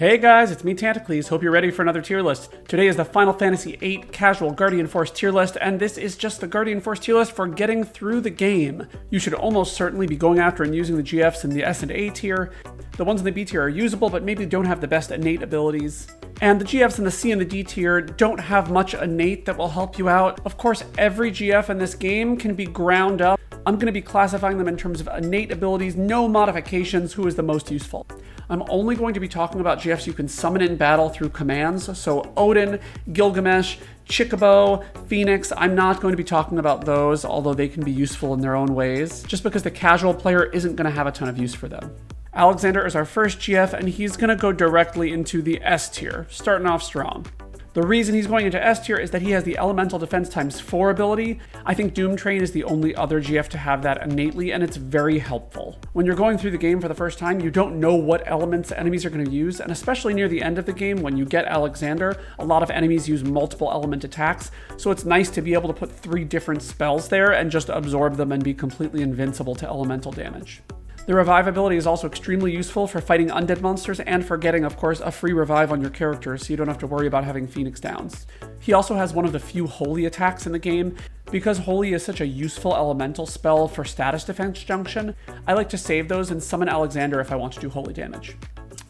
Hey guys, it's me Tantacles. Hope you're ready for another tier list. Today is the Final Fantasy VIII Casual Guardian Force tier list, and this is just the Guardian Force tier list for getting through the game. You should almost certainly be going after and using the GFs in the S and A tier. The ones in the B tier are usable, but maybe don't have the best innate abilities. And the GFs in the C and the D tier don't have much innate that will help you out. Of course, every GF in this game can be ground up. I'm going to be classifying them in terms of innate abilities, no modifications, who is the most useful. I'm only going to be talking about GFs you can summon in battle through commands, so Odin, Gilgamesh, Chocobo, Phoenix. I'm not going to be talking about those, although they can be useful in their own ways, just because the casual player isn't going to have a ton of use for them. Alexander is our first GF, and he's going to go directly into the S tier, starting off strong. The reason he's going into S tier is that he has the Elemental Defense ×4 ability. I think Doomtrain is the only other GF to have that innately, and it's very helpful. When you're going through the game for the first time, you don't know what elements enemies are going to use, and especially near the end of the game, when you get Alexander, a lot of enemies use multiple element attacks, so it's nice to be able to put 3 different spells there and just absorb them and be completely invincible to elemental damage. The revive ability is also extremely useful for fighting undead monsters and for getting, of course, a free revive on your character so you don't have to worry about having Phoenix downs. He also has one of the few holy attacks in the game. Because holy is such a useful elemental spell for status defense junction, I like to save those and summon Alexander if I want to do holy damage.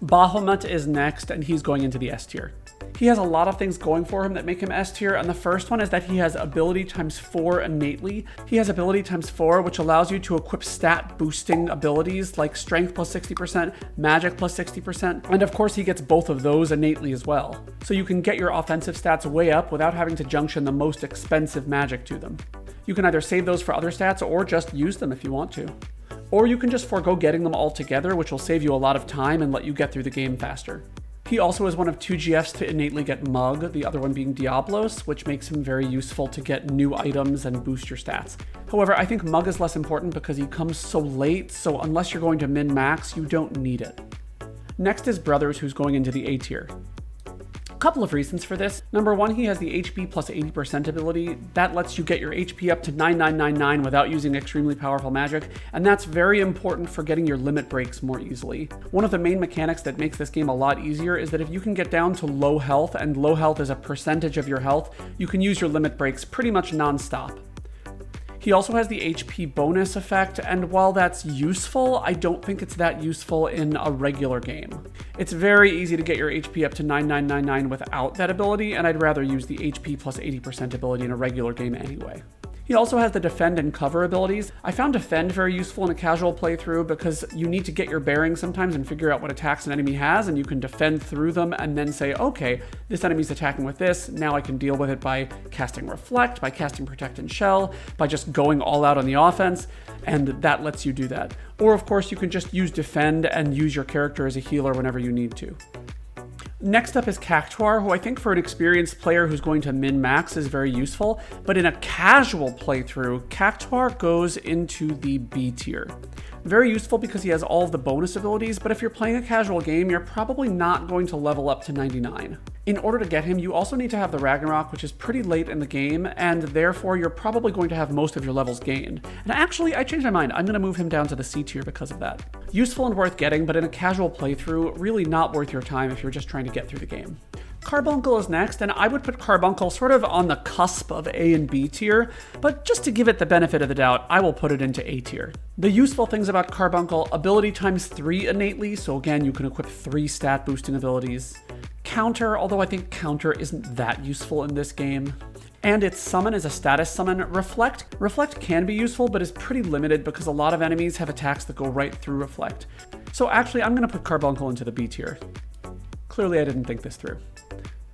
Bahamut is next, and he's going into the S tier. He has a lot of things going for him that make him S tier, and the first one is that he has ability ×4 innately. He has ability ×4, which allows you to equip stat boosting abilities like strength plus 60%, magic plus 60%, and of course he gets both of those innately as well. So you can get your offensive stats way up without having to junction the most expensive magic to them. You can either save those for other stats or just use them if you want to. Or you can just forego getting them all together, which will save you a lot of time and let you get through the game faster. He also is one of 2 GFs to innately get Mug, the other one being Diablos, which makes him very useful to get new items and boost your stats. However, I think Mug is less important because he comes so late, so unless you're going to min-max, you don't need it. Next is Brothers, who's going into the A tier. Couple of reasons for this. Number 1, he has the HP plus 80% ability. That lets you get your HP up to 9999 without using extremely powerful magic, and that's very important for getting your limit breaks more easily. One of the main mechanics that makes this game a lot easier is that if you can get down to low health, and low health is a percentage of your health, you can use your limit breaks pretty much non-stop. He also has the HP bonus effect, and while that's useful, I don't think it's that useful in a regular game. It's very easy to get your HP up to 9999 without that ability, and I'd rather use the HP plus 80% ability in a regular game anyway. He also has the Defend and Cover abilities. I found Defend very useful in a casual playthrough because you need to get your bearings sometimes and figure out what attacks an enemy has, and you can defend through them and then say, okay, this enemy's attacking with this, now I can deal with it by casting Reflect, by casting Protect and Shell, by just going all out on the offense, and that lets you do that. Or of course, you can just use Defend and use your character as a healer whenever you need to. Next up is Cactuar, who I think for an experienced player who's going to min-max is very useful, but in a casual playthrough, Cactuar goes into the B tier. Very useful because he has all of the bonus abilities, but if you're playing a casual game, you're probably not going to level up to 99. In order to get him, you also need to have the Ragnarok, which is pretty late in the game, and therefore you're probably going to have most of your levels gained. And actually, I changed my mind. I'm going to move him down to the C tier because of that. Useful and worth getting, but in a casual playthrough, really not worth your time if you're just trying to get through the game. Carbuncle is next, and I would put Carbuncle sort of on the cusp of A and B tier, but just to give it the benefit of the doubt, I will put it into A tier. The useful things about Carbuncle: ability ×3 innately, so again, you can equip 3 stat boosting abilities. Counter, although I think Counter isn't that useful in this game. And its summon is a status summon. Reflect. Reflect can be useful, but is pretty limited because a lot of enemies have attacks that go right through Reflect. So actually, I'm going to put Carbuncle into the B tier. Clearly, I didn't think this through.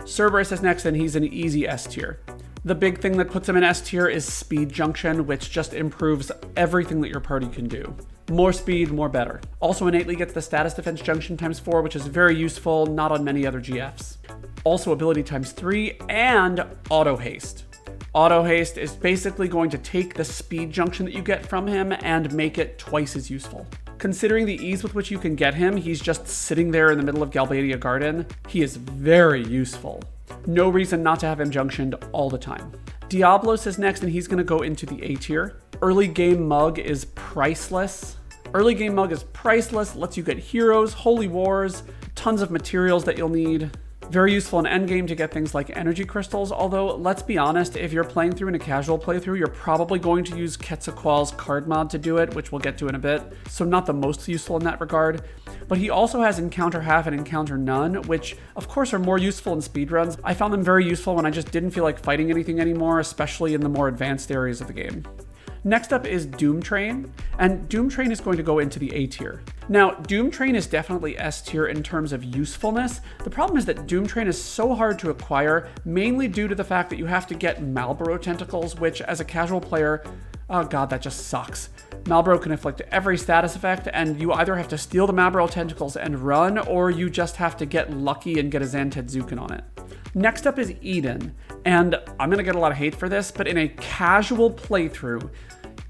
Cerberus is next, and he's an easy S tier. The big thing that puts him in S tier is Speed Junction, which just improves everything that your party can do. More speed, more better. Also innately gets the Status Defense Junction ×4, which is very useful, not on many other GFs. Also ability ×3 and Auto Haste. Auto Haste is basically going to take the speed junction that you get from him and make it twice as useful. Considering the ease with which you can get him, he's just sitting there in the middle of Galbadia Garden. He is very useful. No reason not to have him junctioned all the time. Diablos is next, and he's going to go into the A tier. Early game Mug is priceless. Early game Mug is priceless, lets you get heroes, holy wars, tons of materials that you'll need. Very useful in endgame to get things like energy crystals, although let's be honest, if you're playing through in a casual playthrough, you're probably going to use Quetzalcoatl's card mod to do it, which we'll get to in a bit, so not the most useful in that regard. But he also has Encounter Half and Encounter None, which of course are more useful in speedruns. I found them very useful when I just didn't feel like fighting anything anymore, especially in the more advanced areas of the game. Next up is Doomtrain, and Doomtrain is going to go into the A tier. Now, Doomtrain is definitely S tier in terms of usefulness. The problem is that Doomtrain is so hard to acquire, mainly due to the fact that you have to get Malboro tentacles, which as a casual player, oh god, that just sucks. Malboro can inflict every status effect, and you either have to steal the Malboro tentacles and run, or you just have to get lucky and get a Zantedzuken on it. Next up is Eden, and I'm gonna get a lot of hate for this, but in a casual playthrough,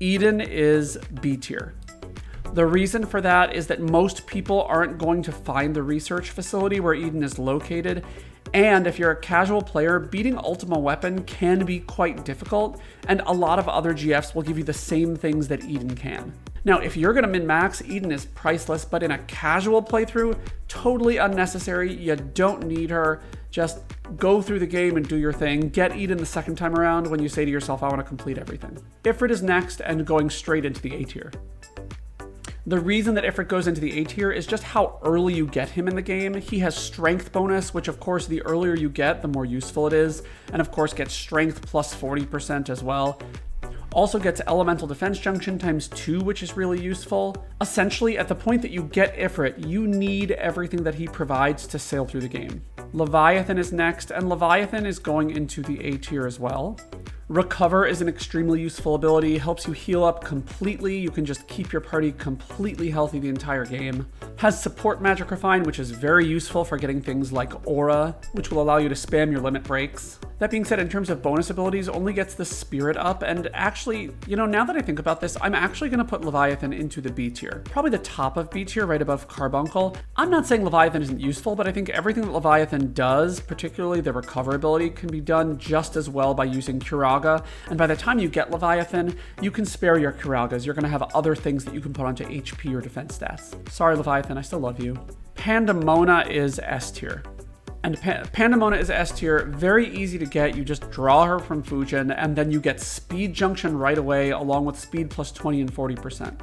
Eden is B tier. The reason for that is that most people aren't going to find the research facility where Eden is located, and if you're a casual player, beating Ultima Weapon can be quite difficult, and a lot of other GFs will give you the same things that Eden can. Now, if you're gonna min-max, Eden is priceless, but in a casual playthrough, totally unnecessary. You don't need her. Just go through the game and do your thing. Get Eden the second time around when you say to yourself, I want to complete everything. Ifrit is next and going straight into the A tier. The reason that Ifrit goes into the A tier is just how early you get him in the game. He has strength bonus, which of course the earlier you get, the more useful it is. And of course gets strength plus 40% as well. Also gets elemental defense junction times 2, which is really useful. Essentially, at the point that you get Ifrit, you need everything that he provides to sail through the game. Leviathan is next, and Leviathan is going into the A tier as well. Recover is an extremely useful ability, helps you heal up completely. You can just keep your party completely healthy the entire game. Has support magic refine, which is very useful for getting things like aura, which will allow you to spam your limit breaks. That being said, in terms of bonus abilities, only gets the spirit up, and actually, you know, now that I think about this, I'm actually going to put Leviathan into the B tier. Probably the top of B tier, right above Carbuncle. I'm not saying Leviathan isn't useful, but I think everything that Leviathan does, particularly the recover ability, can be done just as well by using Curaga, and by the time you get Leviathan, you can spare your Curagas. You're going to have other things that you can put onto HP or defense stats. Sorry, Leviathan, I still love you. Pandemona is S tier. And Pandemona is S tier, very easy to get. You just draw her from Fujin, and then you get Speed Junction right away, along with Speed plus 20 and 40%.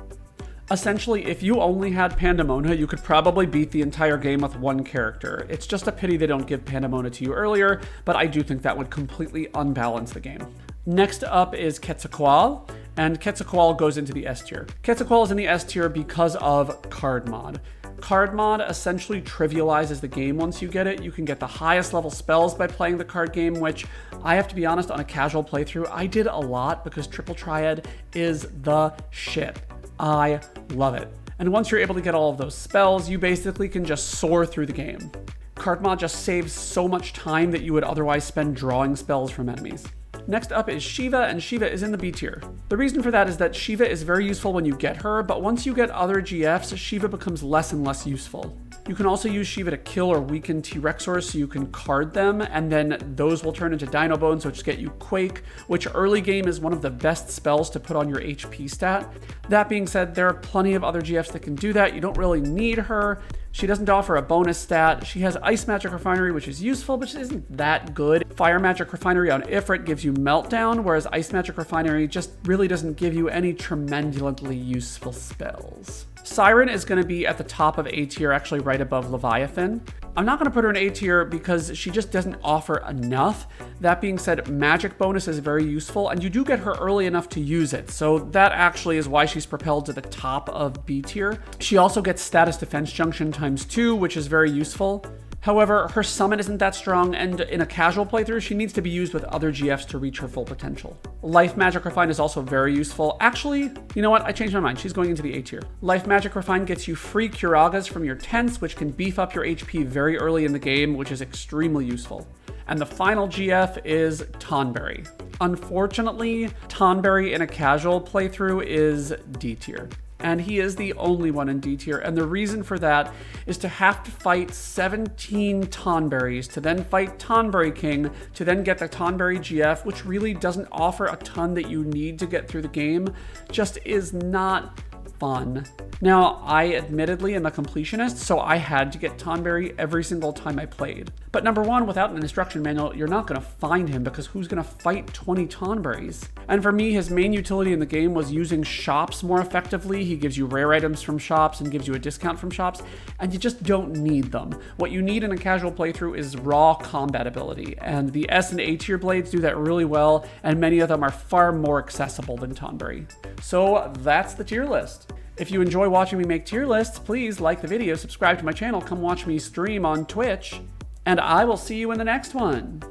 Essentially, if you only had Pandemona, you could probably beat the entire game with one character. It's just a pity they don't give Pandemona to you earlier, but I do think that would completely unbalance the game. Next up is Quetzalcoatl, and Quetzalcoatl goes into the S tier. Quetzalcoatl is in the S tier because of card mod. Card mod essentially trivializes the game once you get it. You can get the highest level spells by playing the card game, which I have to be honest, on a casual playthrough, I did a lot because Triple Triad is the shit. I love it. And once you're able to get all of those spells, you basically can just soar through the game. Card mod just saves so much time that you would otherwise spend drawing spells from enemies. Next up is Shiva, and Shiva is in the B tier. The reason for that is that Shiva is very useful when you get her, but once you get other GFs, Shiva becomes less and less useful. You can also use Shiva to kill or weaken T-Rexors so you can card them, and then those will turn into Dino Bones, which get you Quake, which early game is one of the best spells to put on your HP stat. That being said, there are plenty of other GFs that can do that. You don't really need her. She doesn't offer a bonus stat. She has Ice Magic Refinery, which is useful, but isn't that good. Fire Magic Refinery on Ifrit gives you Meltdown, whereas Ice Magic Refinery just really doesn't give you any tremendously useful spells. Siren is going to be at the top of A tier, actually right above Leviathan. I'm not going to put her in A tier because she just doesn't offer enough. That being said, magic bonus is very useful, and you do get her early enough to use it, so that actually is why she's propelled to the top of B tier. She also gets status defense junction times 2, which is very useful. However, her summon isn't that strong, and in a casual playthrough, she needs to be used with other GFs to reach her full potential. Life Magic Refine is also very useful. Actually, you know what? I changed my mind. She's going into the A tier. Life Magic Refine gets you free Curagas from your tents, which can beef up your HP very early in the game, which is extremely useful. And the final GF is Tonberry. Unfortunately, Tonberry in a casual playthrough is D tier. And he is the only one in D tier, and the reason for that is to have to fight 17 Tonberries, to then fight Tonberry King, to then get the Tonberry GF, which really doesn't offer a ton that you need to get through the game, just is not fun. Now, I admittedly am a completionist, so I had to get Tonberry every single time I played. But number one, without an instruction manual, you're not going to find him because who's going to fight 20 Tonberries? And for me, his main utility in the game was using shops more effectively. He gives you rare items from shops and gives you a discount from shops, and you just don't need them. What you need in a casual playthrough is raw combat ability, and the S and A tier blades do that really well, and many of them are far more accessible than Tonberry. So that's the tier list. If you enjoy watching me make tier lists, please like the video, subscribe to my channel, come watch me stream on Twitch, and I will see you in the next one.